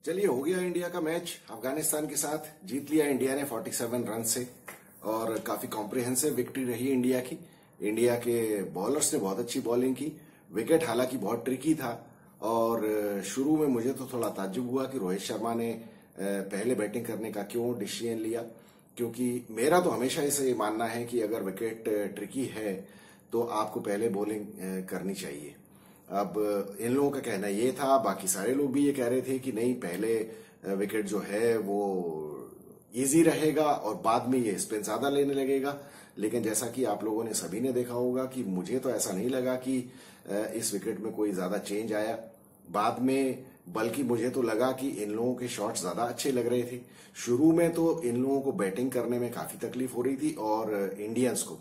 चलिए, हो गया इंडिया का मैच। अफगानिस्तान के साथ जीत लिया इंडिया ने 47 रन से और काफी कॉम्प्रिहेंसिव विक्ट्री रही इंडिया की। इंडिया के बॉलर्स ने बहुत अच्छी बॉलिंग की। विकेट हालांकि बहुत ट्रिकी था और शुरू में मुझे तो थोड़ा ताज्जुब हुआ कि रोहित शर्मा ने पहले बैटिंग करने का क्यों डिसीजन लिया, क्योंकि मेरा तो हमेशा इसे मानना है कि अगर विकेट ट्रिकी है तो आपको पहले बॉलिंग करनी चाहिए। अब इन लोगों का कहना ये था, बाकी सारे लोग भी ये कह रहे थे कि नहीं, पहले विकेट जो है वो इजी रहेगा और बाद में ये स्पिन ज्यादा लेने लगेगा। लेकिन जैसा कि आप लोगों ने सभी ने देखा होगा कि मुझे तो ऐसा नहीं लगा कि इस विकेट में कोई ज्यादा चेंज आया बाद में, बल्कि मुझे तो लगा कि इन लोगों के शॉट्स ज्यादा अच्छे लग रहे थे। शुरू में तो इन लोगों को बैटिंग करने में काफी तकलीफ हो रही थी और इंडियंस को,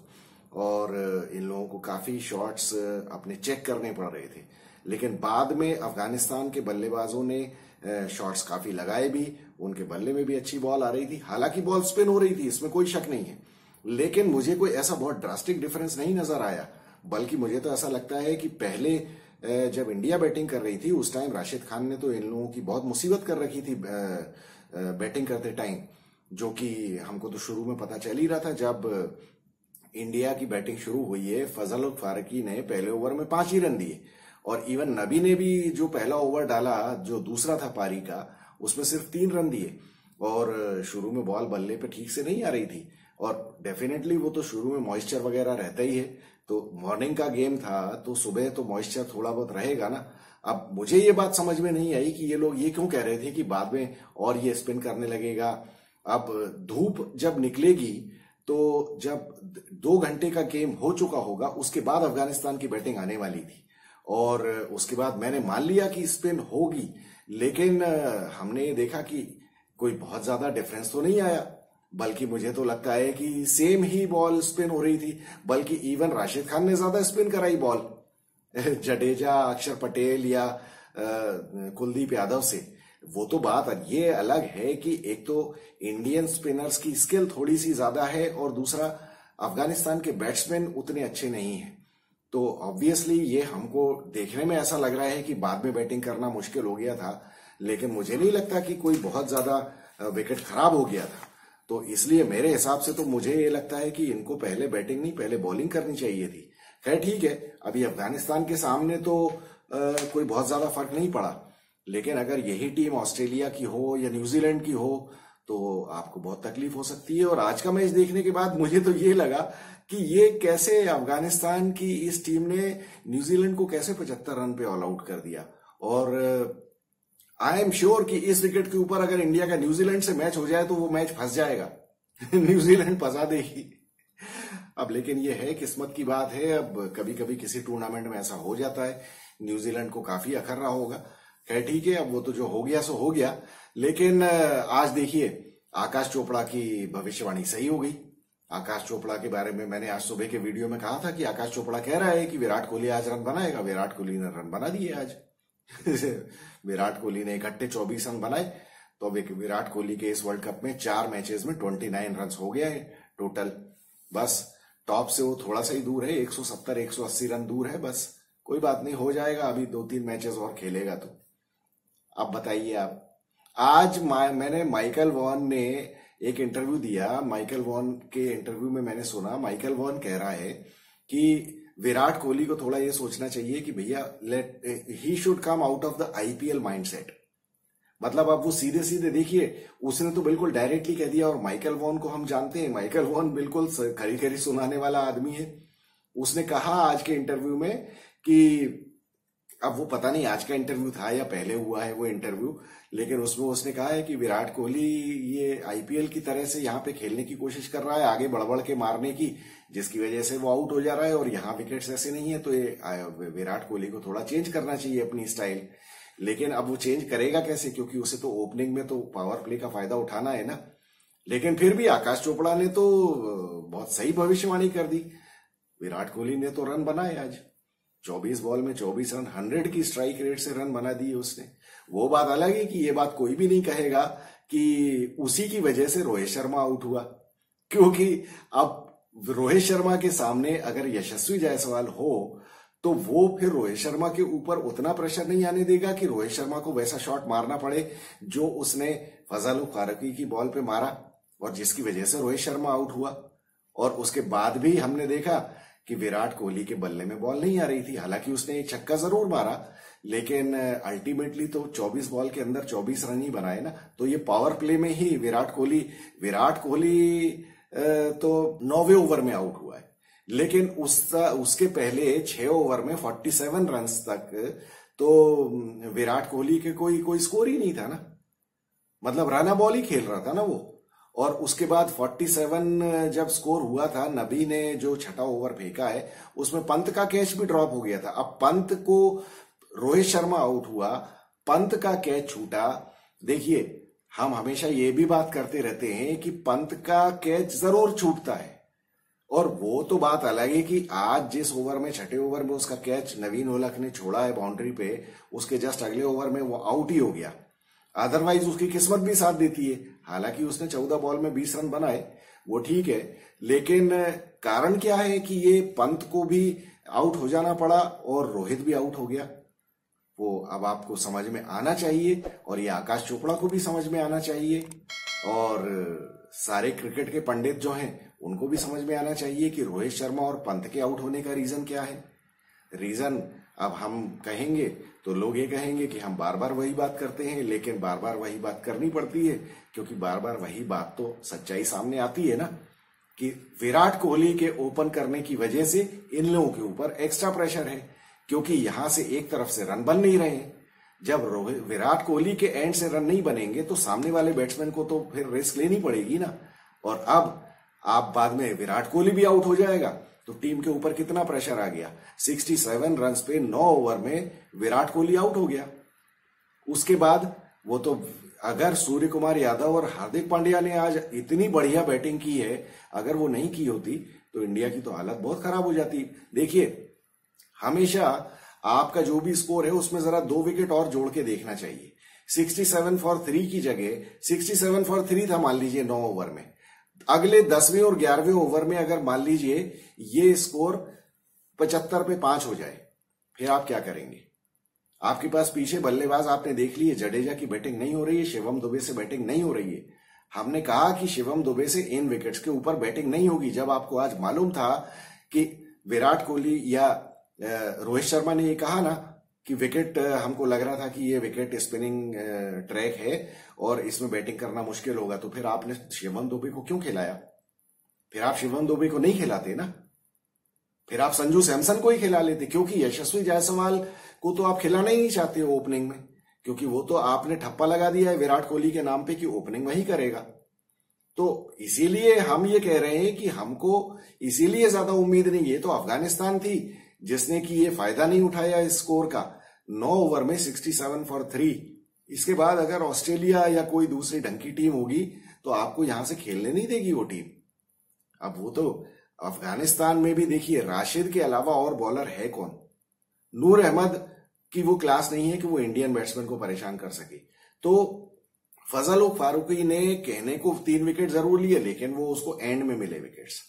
और इन लोगों को काफी शॉट्स अपने चेक करने पड़ रहे थे। लेकिन बाद में अफगानिस्तान के बल्लेबाजों ने शॉट्स काफी लगाए भी, उनके बल्ले में भी अच्छी बॉल आ रही थी। हालांकि बॉल स्पिन हो रही थी, इसमें कोई शक नहीं है, लेकिन मुझे कोई ऐसा बहुत ड्रास्टिक डिफरेंस नहीं नजर आया। बल्कि मुझे तो ऐसा लगता है कि पहले जब इंडिया बैटिंग कर रही थी उस टाइम राशिद खान ने तो इन लोगों की बहुत मुसीबत कर रखी थी बैटिंग करते टाइम, जो कि हमको तो शुरू में पता चल ही रहा था। जब इंडिया की बैटिंग शुरू हुई है, फजल उल फारूकी ने पहले ओवर में 5 ही रन दिए और इवन नबी ने भी जो पहला ओवर डाला, जो दूसरा था पारी का, उसमें सिर्फ 3 रन दिए। और शुरू में बॉल बल्ले पे ठीक से नहीं आ रही थी और डेफिनेटली वो तो शुरू में मॉइस्चर वगैरह रहता ही है, तो मॉर्निंग का गेम था तो सुबह तो मॉइस्चर थोड़ा बहुत रहेगा ना। अब मुझे ये बात समझ में नहीं आई कि ये लोग ये क्यों कह रहे थे कि बाद में और ये स्पिन करने लगेगा। अब धूप जब निकलेगी तो जब 2 घंटे का गेम हो चुका होगा उसके बाद अफगानिस्तान की बैटिंग आने वाली थी और उसके बाद मैंने मान लिया कि स्पिन होगी, लेकिन हमने देखा कि कोई बहुत ज्यादा डिफरेंस तो नहीं आया, बल्कि मुझे तो लगता है कि सेम ही बॉल स्पिन हो रही थी। बल्कि इवन राशिद खान ने ज्यादा स्पिन कराई बॉल जडेजा, अक्षर पटेल या कुलदीप यादव से। वो तो बात ये अलग है कि एक तो इंडियन स्पिनर्स की स्किल थोड़ी सी ज्यादा है और दूसरा अफगानिस्तान के बैट्समैन उतने अच्छे नहीं हैं। तो ऑब्वियसली ये हमको देखने में ऐसा लग रहा है कि बाद में बैटिंग करना मुश्किल हो गया था, लेकिन मुझे नहीं लगता कि कोई बहुत ज्यादा विकेट खराब हो गया था। तो इसलिए मेरे हिसाब से तो मुझे ये लगता है कि इनको पहले बैटिंग नहीं पहले बॉलिंग करनी चाहिए थी। खैर ठीक है, अभी अफगानिस्तान के सामने तो कोई बहुत ज्यादा फर्क नहीं पड़ा, लेकिन अगर यही टीम ऑस्ट्रेलिया की हो या न्यूजीलैंड की हो तो आपको बहुत तकलीफ हो सकती है। और आज का मैच देखने के बाद मुझे तो ये लगा कि ये कैसे अफगानिस्तान की इस टीम ने न्यूजीलैंड को कैसे 75 रन पे ऑल आउट कर दिया। और आई एम श्योर कि इस विकेट के ऊपर अगर इंडिया का न्यूजीलैंड से मैच हो जाए तो वो मैच फंस जाएगा न्यूजीलैंड फंसा देगी। अब लेकिन ये है, किस्मत की बात है। अब कभी कभी किसी टूर्नामेंट में ऐसा हो जाता है, न्यूजीलैंड को काफी अखर रहा होगा। खैर ठीक है, अब वो तो जो हो गया सो हो गया। लेकिन आज देखिए, आकाश चोपड़ा की भविष्यवाणी सही हो गई। आकाश चोपड़ा के बारे में मैंने आज सुबह के वीडियो में कहा था कि आकाश चोपड़ा कह रहा है कि विराट कोहली आज रन बनाएगा। विराट कोहली ने रन बना दिए आज विराट कोहली ने इकट्ठे 24 रन बनाए। तो विराट कोहली के इस वर्ल्ड कप में 4 मैचेस में 29 रन हो गया है टोटल। बस टॉप से वो थोड़ा सा ही दूर है, 170-180 रन दूर है। बस कोई बात नहीं, हो जाएगा। अभी 2-3 मैचेस और खेलेगा तो। अब बताइए आप, आज मैंने माइकल वॉन ने एक इंटरव्यू दिया। माइकल वॉन के इंटरव्यू में मैंने सुना, माइकल वॉन कह रहा है कि विराट कोहली को थोड़ा ये सोचना चाहिए कि भैया he should come out of the IPL mindset. मतलब आप वो सीधे सीधे देखिए, उसने तो बिल्कुल डायरेक्टली कह दिया। और माइकल वॉन को हम जानते हैं, माइकल वॉन बिल्कुल खरी खरी सुनाने वाला आदमी है। उसने कहा आज के इंटरव्यू में कि अब वो पता नहीं आज का इंटरव्यू था या पहले हुआ है वो इंटरव्यू, लेकिन उसमें उसने कहा है कि विराट कोहली ये आईपीएल की तरह से यहाँ पे खेलने की कोशिश कर रहा है, आगे बढ़ के मारने की, जिसकी वजह से वो आउट हो जा रहा है। और यहाँ विकेट्स ऐसे नहीं है, तो ये विराट कोहली को थोड़ा चेंज करना चाहिए अपनी स्टाइल। लेकिन अब वो चेंज करेगा कैसे, क्योंकि उसे तो ओपनिंग में तो पावर प्ले का फायदा उठाना है ना। लेकिन फिर भी आकाश चोपड़ा ने तो बहुत सही भविष्यवाणी कर दी। विराट कोहली ने तो रन बनाए आज, 24 बॉल में 24 रन, 100 की स्ट्राइक रेट से रन बना दिए उसने। वो बात अलग है कि ये बात कोई भी नहीं कहेगा कि उसी की वजह से रोहित शर्मा आउट हुआ, क्योंकि अब रोहित शर्मा के सामने अगर यशस्वी जायसवाल हो तो वो फिर रोहित शर्मा के ऊपर उतना प्रेशर नहीं आने देगा कि रोहित शर्मा को वैसा शॉट मारना पड़े जो उसने फजल फारूकी की बॉल पे मारा और जिसकी वजह से रोहित शर्मा आउट हुआ। और उसके बाद भी हमने देखा कि विराट कोहली के बल्ले में बॉल नहीं आ रही थी। हालांकि उसने एक छक्का जरूर मारा, लेकिन अल्टीमेटली तो 24 बॉल के अंदर 24 रन ही बनाए ना। तो ये पावर प्ले में ही विराट कोहली तो 9वें ओवर में आउट हुआ है, लेकिन उसके पहले 6 ओवर में 47 रन तक तो विराट कोहली के कोई स्कोर ही नहीं था ना। मतलब राना बॉल ही खेल रहा था ना वो। और उसके बाद 47 जब स्कोर हुआ था, नबी ने जो छठा ओवर फेंका है उसमें पंत का कैच भी ड्रॉप हो गया था। अब पंत को रोहित शर्मा आउट हुआ, पंत का कैच छूटा। देखिए, हम हमेशा ये भी बात करते रहते हैं कि पंत का कैच जरूर छूटता है, और वो तो बात अलग है कि आज जिस ओवर में, छठे ओवर में उसका कैच नवीन ओलख ने छोड़ा है बाउंड्री पे, उसके जस्ट अगले ओवर में वो आउट ही हो गया। अदरवाइज उसकी किस्मत भी साथ देती है। हालांकि उसने 14 बॉल में 20 रन बनाए, वो ठीक है, लेकिन कारण क्या है कि ये पंत को भी आउट हो जाना पड़ा और रोहित भी आउट हो गया। वो अब आपको समझ में आना चाहिए, और ये आकाश चोपड़ा को भी समझ में आना चाहिए, और सारे क्रिकेट के पंडित जो हैं उनको भी समझ में आना चाहिए कि रोहित शर्मा और पंत के आउट होने का रीजन क्या है। रीजन अब हम कहेंगे तो लोग ये कहेंगे कि हम बार बार वही बात करते हैं, लेकिन बार बार वही बात करनी पड़ती है, क्योंकि बार बार वही बात तो सच्चाई सामने आती है ना, कि विराट कोहली के ओपन करने की वजह से इन लोगों के ऊपर एक्स्ट्रा प्रेशर है, क्योंकि यहां से एक तरफ से रन बन नहीं रहे हैं। जब विराट कोहली के एंड से रन नहीं बनेंगे तो सामने वाले बैट्समैन को तो फिर रिस्क लेनी पड़ेगी ना। और अब आप बाद में विराट कोहली भी आउट हो जाएगा तो टीम के ऊपर कितना प्रेशर आ गया। 67 रन पे 9 ओवर में विराट कोहली आउट हो गया। उसके बाद वो तो, अगर सूर्य कुमार यादव और हार्दिक पांड्या ने आज इतनी बढ़िया बैटिंग की है, अगर वो नहीं की होती तो इंडिया की तो हालत बहुत खराब हो जाती। देखिए, हमेशा आपका जो भी स्कोर है उसमें जरा 2 विकेट और जोड़ के देखना चाहिए। 67 फॉर 3 की जगह 67 फॉर 3 था मान लीजिए 9 ओवर में। अगले 10वें और 11वें ओवर में अगर मान लीजिए ये स्कोर 75 पे 5 हो जाए, फिर आप क्या करेंगे? आपके पास पीछे बल्लेबाज आपने देख लिए, जडेजा की बैटिंग नहीं हो रही है, शिवम दुबे से बैटिंग नहीं हो रही है। हमने कहा कि शिवम दुबे से इन विकेट्स के ऊपर बैटिंग नहीं होगी, जब आपको आज मालूम था कि विराट कोहली या रोहित शर्मा ने ये कहा ना कि विकेट, हमको लग रहा था कि ये विकेट स्पिनिंग ट्रैक है और इसमें बैटिंग करना मुश्किल होगा, तो फिर आपने शिवम दुबे को क्यों खिलाया? फिर आप शिवम दुबे को नहीं खिलाते ना, फिर आप संजू सैमसन को ही खिला लेते, क्योंकि यशस्वी जायसवाल को तो आप खिलाना ही नहीं चाहते हो ओपनिंग में, क्योंकि वो तो आपने ठप्पा लगा दिया है विराट कोहली के नाम पे कि ओपनिंग वही करेगा। तो इसीलिए हम ये कह रहे हैं कि हमको इसीलिए ज्यादा उम्मीद नहीं है। तो अफगानिस्तान थी जिसने कि ये फायदा नहीं उठाया इस स्कोर का, 9 ओवर में 67 फॉर 3। इसके बाद अगर ऑस्ट्रेलिया या कोई दूसरी ढंग की टीम होगी तो आपको यहां से खेलने नहीं देगी वो टीम। अब वो तो अफगानिस्तान में भी देखिए, राशिद के अलावा और बॉलर है कौन? नूर अहमद की वो क्लास नहीं है कि वो इंडियन बैट्समैन को परेशान कर सके। तो फजल फारूकी ने कहने को 3 विकेट जरूर लिए, लेकिन वो उसको एंड में मिले विकेट्स,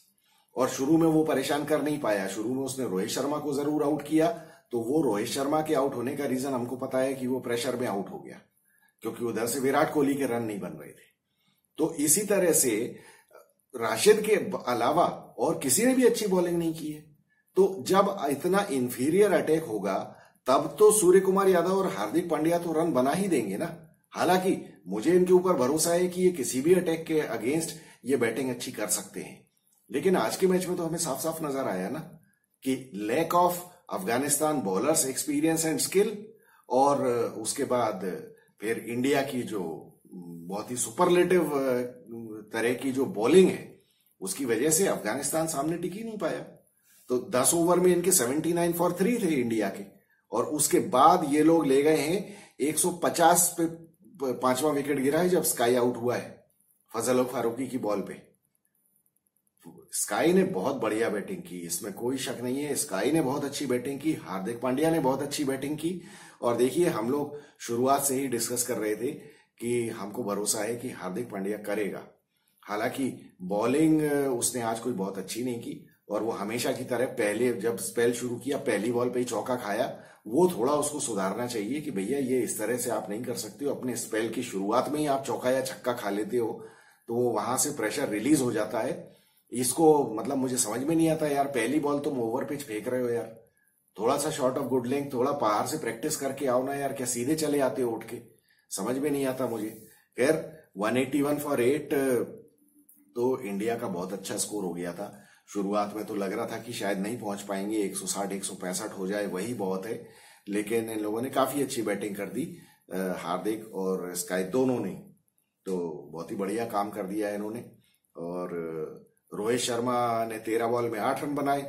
और शुरू में वो परेशान कर नहीं पाया। शुरू में उसने रोहित शर्मा को जरूर आउट किया, तो वो रोहित शर्मा के आउट होने का रीजन हमको पता है कि वो प्रेशर में आउट हो गया, क्योंकि उधर से विराट कोहली के रन नहीं बन रहे थे। तो इसी तरह से राशिद के अलावा और किसी ने भी अच्छी बॉलिंग नहीं की है। तो जब इतना इंफीरियर अटैक होगा तब तो सूर्य कुमार यादव और हार्दिक पांड्या तो रन बना ही देंगे ना। हालांकि मुझे इनके ऊपर भरोसा है कि ये किसी भी अटैक के अगेंस्ट ये बैटिंग अच्छी कर सकते हैं। लेकिन आज के मैच में तो हमें साफ साफ नजर आया ना कि lack of Afghanistan bowlers experience and skill, और उसके बाद फिर इंडिया की जो बहुत ही सुपरलेटिव तरह की जो बॉलिंग है, उसकी वजह से अफगानिस्तान सामने टिक ही नहीं पाया। तो 10 ओवर में इनके 79 फॉर 3 थे इंडिया के, और उसके बाद ये लोग ले गए हैं 150 पे 5वां विकेट गिरा है जब स्काई आउट हुआ है फजल फारूकी की बॉल पे। स्काई ने बहुत बढ़िया बैटिंग की, इसमें कोई शक नहीं है। स्काई ने बहुत अच्छी बैटिंग की, हार्दिक पांड्या ने बहुत अच्छी बैटिंग की। और देखिए, हम लोग शुरुआत से ही डिस्कस कर रहे थे कि हमको भरोसा है कि हार्दिक पांड्या करेगा। हालांकि बॉलिंग उसने आज कोई बहुत अच्छी नहीं की, और वो हमेशा की तरह पहले जब स्पेल शुरू किया पहली बॉल पे ही चौका खाया। वो थोड़ा उसको सुधारना चाहिए कि भैया ये इस तरह से आप नहीं कर सकते हो, अपने स्पेल की शुरुआत में ही आप चौका या छक्का खा लेते हो तो वहां से प्रेशर रिलीज हो जाता है। इसको मतलब मुझे समझ में नहीं आता यार, पहली बॉल तुम ओवर पिच फेंक रहे हो यार, थोड़ा सा शॉट ऑफ गुड लेंथ, थोड़ा बाहर से प्रैक्टिस करके आओ ना यार, क्या सीधे चले आते हो उठ के? समझ में नहीं आता मुझे। खैर 181 फॉर 8 तो इंडिया का बहुत अच्छा स्कोर हो गया था। शुरुआत में तो लग रहा था कि शायद नहीं पहुंच पाएंगे, 160 165 हो जाए वही बहुत है, लेकिन इन लोगों ने काफी अच्छी बैटिंग कर दी, हार्दिक और स्काई दोनों ने, तो बहुत ही बढ़िया काम कर दिया इन्होंने। और रोहित शर्मा ने 13 बॉल में 8 रन बनाए,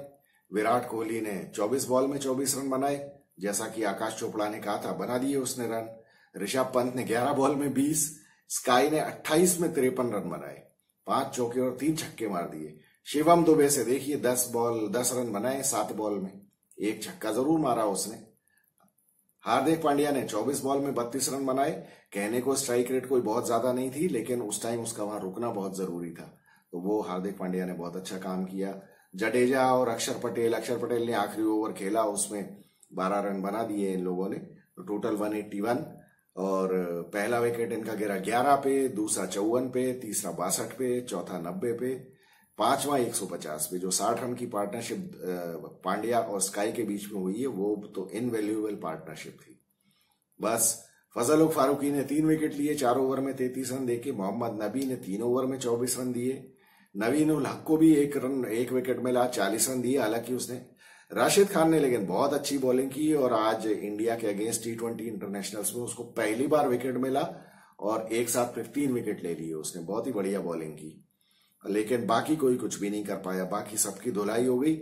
विराट कोहली ने 24 बॉल में 24 रन बनाए, जैसा कि आकाश चोपड़ा ने कहा था बना दिए उसने रन। ऋषभ पंत ने 11 बॉल में 20, स्काई ने 28 में 53 रन बनाए, 5 चौके और 3 छक्के मार दिए। शिवम दुबे से देखिए 10 रन बनाए 7 बॉल में, 1 छक्का जरूर मारा उसने। हार्दिक पांड्या ने 24 बॉल में 32 रन बनाए। कहने को स्ट्राइक रेट कोई बहुत ज्यादा नहीं थी, लेकिन उस टाइम उसका वहां रुकना बहुत जरूरी था, तो वो हार्दिक पांड्या ने बहुत अच्छा काम किया। जडेजा और अक्षर पटेल ने आखिरी ओवर खेला, उसमें 12 रन बना दिए इन लोगों ने, तो टोटल 181। और पहला विकेट इनका गिरा 11 पे, दूसरा 54 पे, तीसरा 62 पे, चौथा 90 पे, पांचवा 150 पे। जो 60 रन की पार्टनरशिप पांड्या और स्काई के बीच में हुई है वो तो इनवैल्यूएबल पार्टनरशिप थी। बस फजल फारूकी ने 3 विकेट लिए 4 ओवर में 33 रन देके। मोहम्मद नबी ने 3 ओवर में 24 रन दिए। नवीन उल हक को भी 1 विकेट मिला, 40 रन दिए। हालांकि उसने राशिद खान ने लेकिन बहुत अच्छी बॉलिंग की और आज इंडिया के अगेंस्ट T20 इंटरनेशनल्स में उसको पहली बार विकेट मिला और एक साथ फिर 3 विकेट ले लिए उसने। बहुत ही बढ़िया बॉलिंग की, लेकिन बाकी कोई कुछ भी नहीं कर पाया, बाकी सबकी धुलाई हो गई।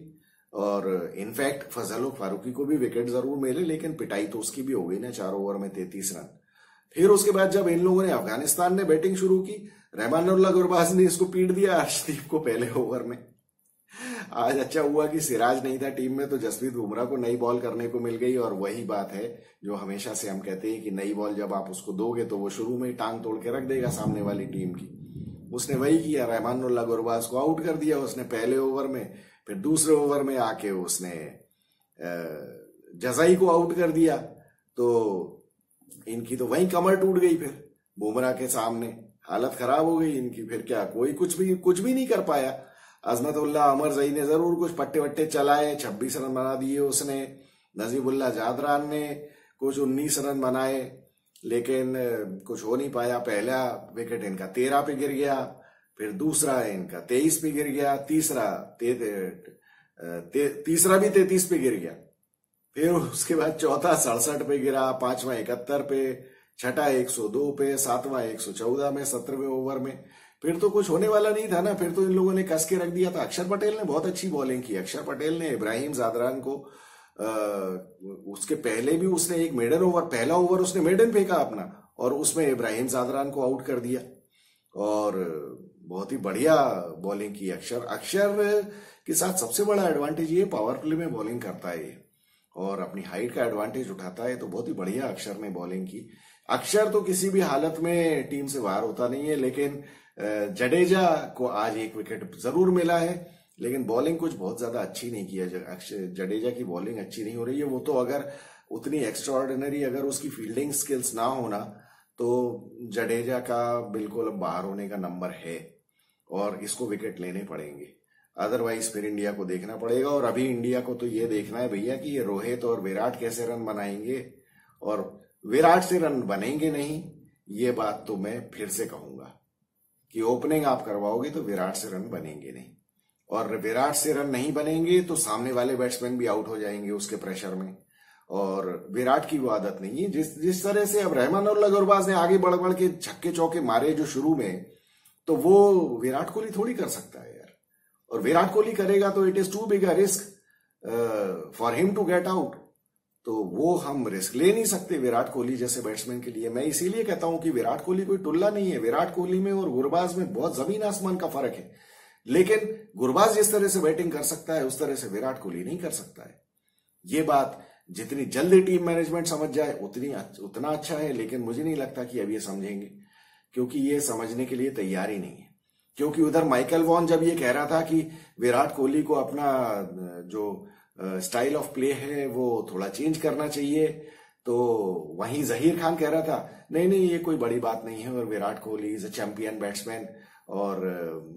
और इनफैक्ट फजल फारूकी को भी विकेट जरूर मिले, लेकिन पिटाई तो उसकी भी हो गई ना, 4 ओवर में 33 रन। फिर उसके बाद जब इन लोगों ने अफगानिस्तान ने बैटिंग शुरू की, रहमानुल्लाह गुरबाज ने इसको पीट दिया अर्शदीप को पहले ओवर में। आज अच्छा हुआ कि सिराज नहीं था टीम में, तो जसप्रीत बुमराह को नई बॉल करने को मिल गई। और वही बात है जो हमेशा से हम कहते हैं कि नई बॉल जब आप उसको दोगे तो वो शुरू में ही टांग तोड़ के रख देगा सामने वाली टीम की। उसने वही किया, रहमानुल्लाह गुरबाज को आउट कर दिया उसने पहले ओवर में। फिर दूसरे ओवर में आके उसने जजाई को आउट कर दिया, तो इनकी तो वही कमर टूट गई। फिर बुमराह के सामने हालत खराब हो गई इनकी। फिर क्या कोई कुछ भी नहीं कर पाया। अजमतुल्लाह अमर जई ने जरूर कुछ पट्टे वट्टे चलाए, 26 रन बना दिए उसने। नजीबुल्लाह जादरान ने कुछ 19 रन बनाए, लेकिन कुछ हो नहीं पाया। पहला विकेट इनका 13 पे गिर गया, फिर दूसरा इनका 23 पे गिर गया, तीसरा भी 33 पे गिर गया, फिर उसके बाद चौथा 67 पे गिरा, पांचवा 71 पे, छठा 102 पे, सातवां 114 में 17वें ओवर में। फिर तो कुछ होने वाला नहीं था ना, फिर तो इन लोगों ने कस के रख दिया था। अक्षर पटेल ने बहुत अच्छी बॉलिंग की। अक्षर पटेल ने इब्राहिम जादरान को उसके पहले भी उसने एक मेडन ओवर, पहला ओवर उसने मेडन फेंका अपना और उसमें इब्राहिम जादरान को आउट कर दिया और बहुत ही बढ़िया बॉलिंग की। अक्षर के साथ सबसे बड़ा एडवांटेज ये पावर प्ले में बॉलिंग करता है और अपनी हाइट का एडवांटेज उठाता है, तो बहुत ही बढ़िया अक्षर ने बॉलिंग की। अक्षर तो किसी भी हालत में टीम से बाहर होता नहीं है, लेकिन जडेजा को आज 1 विकेट जरूर मिला है, लेकिन बॉलिंग कुछ बहुत ज्यादा अच्छी नहीं किया। जडेजा की बॉलिंग अच्छी नहीं हो रही है। वो तो अगर उतनी एक्स्ट्राऑर्डिनरी अगर उसकी फील्डिंग स्किल्स ना होना तो जडेजा का बिल्कुल बाहर होने का नंबर है और इसको विकेट लेने पड़ेंगे, अदरवाइज फिर इंडिया को देखना पड़ेगा। और अभी इंडिया को तो ये देखना है भैया कि ये रोहित और विराट कैसे रन बनाएंगे, और विराट से रन बनेंगे नहीं, ये बात तो मैं फिर से कहूंगा कि ओपनिंग आप करवाओगे तो विराट से रन बनेंगे नहीं, और विराट से रन नहीं बनेंगे तो सामने वाले बैट्समैन भी आउट हो जाएंगे उसके प्रेशर में, और विराट की वो आदत नहीं है। जिस तरह से अब रहमानुल्लाह गुरबाज ने आगे बढ़ बढ़ के छक्के चौके मारे जो शुरू में, तो वो विराट कोहली थोड़ी कर सकता है यार, और विराट कोहली करेगा तो it is too big a risk for him to get out, तो वो हम रिस्क ले नहीं सकते विराट कोहली जैसे बैट्समैन के लिए। मैं इसीलिए कहता हूं कि विराट कोहली कोई टुल्ला नहीं है। विराट कोहली में और गुरबाज में बहुत जमीन आसमान का फर्क है, लेकिन गुरबाज जिस तरह से बैटिंग कर सकता है उस तरह से विराट कोहली नहीं कर सकता है। ये बात जितनी जल्दी टीम मैनेजमेंट समझ जाए उतना अच्छा है, लेकिन मुझे नहीं लगता कि अब ये समझेंगे, क्योंकि ये समझने के लिए तैयार ही नहीं है। क्योंकि उधर माइकल वॉन जब ये कह रहा था कि विराट कोहली को अपना जो स्टाइल ऑफ प्ले है वो थोड़ा चेंज करना चाहिए, तो वहीं जहीर खान कह रहा था नहीं नहीं ये कोई बड़ी बात नहीं है और Virat Kohli is a champion batsman और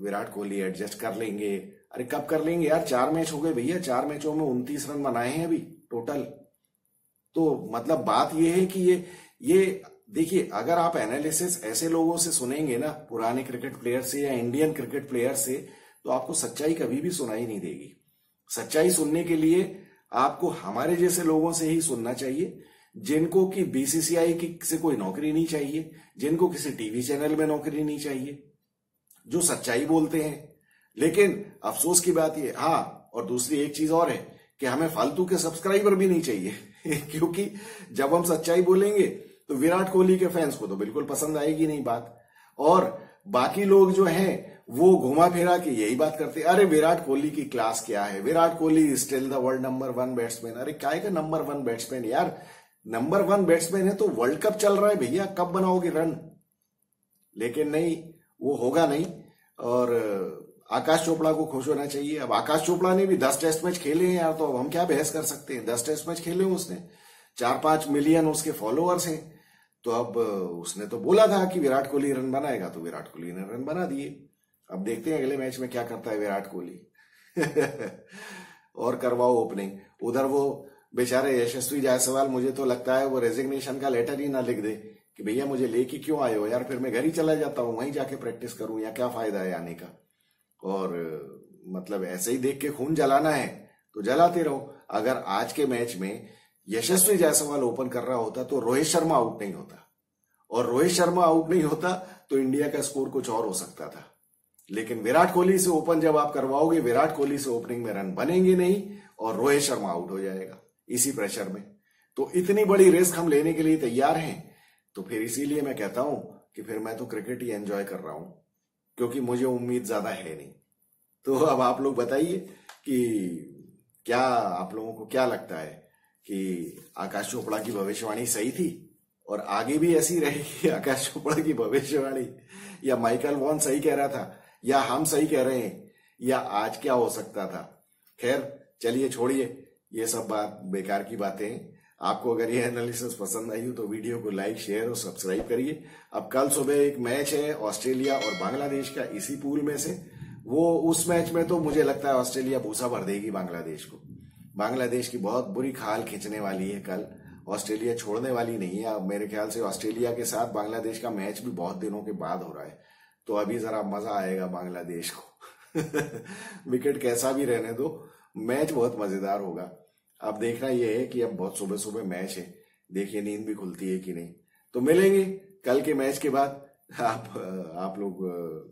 विराट कोहली एडजस्ट कर लेंगे। अरे कब कर लेंगे यार, 4 मैच हो गए भैया, 4 मैचों में 29 रन बनाए हैं अभी टोटल। तो मतलब बात ये है कि ये देखिए, अगर आप एनालिसिस ऐसे लोगों से सुनेंगे ना, पुराने क्रिकेट प्लेयर से या इंडियन क्रिकेट प्लेयर से, तो आपको सच्चाई कभी भी सुनाई नहीं देगी। सच्चाई सुनने के लिए आपको हमारे जैसे लोगों से ही सुनना चाहिए, जिनको कि बीसीसीआई की से कोई नौकरी नहीं चाहिए, जिनको किसी टीवी चैनल में नौकरी नहीं चाहिए, जो सच्चाई बोलते हैं। लेकिन अफसोस की बात ये, हाँ, और दूसरी एक चीज और है कि हमें फालतू के सब्सक्राइबर भी नहीं चाहिए क्योंकि जब हम सच्चाई बोलेंगे तो विराट कोहली के फैंस को तो बिल्कुल पसंद आएगी नहीं बात, और बाकी लोग जो हैं वो घुमा फिरा के यही बात करते हैं, अरे विराट कोहली की क्लास क्या है, Virat Kohli still the world number 1 batsman. अरे काय का नंबर 1 बैट्समैन यार, नंबर 1 बैट्समैन है तो वर्ल्ड कप चल रहा है भैया, कब बनाओगे रन? लेकिन नहीं, वो होगा नहीं। और आकाश चोपड़ा को खुश होना चाहिए। अब आकाश चोपड़ा ने भी 10 टेस्ट मैच खेले हैं यार, तो अब हम क्या बहस कर सकते हैं। 10 टेस्ट मैच खेले उसने, 4-5 मिलियन उसके फॉलोअर्स हैं, तो अब उसने तो बोला था कि विराट कोहली रन बनाएगा, तो विराट कोहली ने रन बना दिए। अब देखते हैं अगले मैच में क्या करता है विराट कोहली और करवाओ ओपनिंग। उधर वो बेचारे यशस्वी जायसवाल, मुझे तो लगता है वो रेजिग्नेशन का लेटर ही ना लिख दे कि भैया मुझे लेके क्यों आए हो यार, फिर मैं घर ही चला जाता हूं, वहीं जाके प्रैक्टिस करूं, या क्या फायदा है आने का। और मतलब ऐसे ही देख के खून जलाना है तो जलाते रहो। अगर आज के मैच में यशस्वी जायसवाल ओपन कर रहा होता तो रोहित शर्मा आउट नहीं होता, और रोहित शर्मा आउट नहीं होता तो इंडिया का स्कोर कुछ और हो सकता था। लेकिन विराट कोहली से ओपन जब आप करवाओगे, विराट कोहली से ओपनिंग में रन बनेंगे नहीं और रोहित शर्मा आउट हो जाएगा इसी प्रेशर में। तो इतनी बड़ी रिस्क हम लेने के लिए तैयार हैं, तो फिर इसीलिए मैं कहता हूं कि फिर मैं तो क्रिकेट ही एंजॉय कर रहा हूं, क्योंकि मुझे उम्मीद ज्यादा है नहीं। तो अब आप लोग बताइए कि क्या आप लोगों को क्या लगता है कि आकाश चोपड़ा की भविष्यवाणी सही थी और आगे भी ऐसी रहेगी आकाश चोपड़ा की भविष्यवाणी, या माइकल वॉन सही कह रहा था, या हम सही कह रहे हैं, या आज क्या हो सकता था। खैर चलिए छोड़िए ये सब बात, बेकार की बातें। आपको अगर ये एनालिसिस पसंद आई हो तो वीडियो को लाइक, शेयर और सब्सक्राइब करिए। अब कल सुबह एक मैच है ऑस्ट्रेलिया और बांग्लादेश का, इसी पूल में से। वो उस मैच में तो मुझे लगता है ऑस्ट्रेलिया भूसा भर देगी बांग्लादेश को। बांग्लादेश की बहुत बुरी खाल खींचने वाली है कल, ऑस्ट्रेलिया छोड़ने वाली नहीं है। अब मेरे ख्याल से ऑस्ट्रेलिया के साथ बांग्लादेश का मैच भी बहुत दिनों के बाद हो रहा है, तो अभी जरा मजा आएगा बांग्लादेश को विकेट कैसा भी रहने दो, मैच बहुत मजेदार होगा। अब देखना यह है कि अब बहुत सुबह सुबह मैच है, देखिए नींद भी खुलती है कि नहीं। तो मिलेंगे कल के मैच के बाद। आप लोग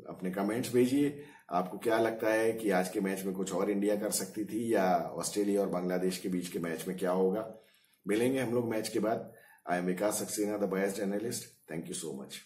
अपने कमेंट्स भेजिए, आपको क्या लगता है कि आज के मैच में कुछ और इंडिया कर सकती थी, या ऑस्ट्रेलिया और बांग्लादेश के बीच के मैच में क्या होगा। मिलेंगे हम लोग मैच के बाद। I am Vikas Saxena, the biased analyst. Thank you so much.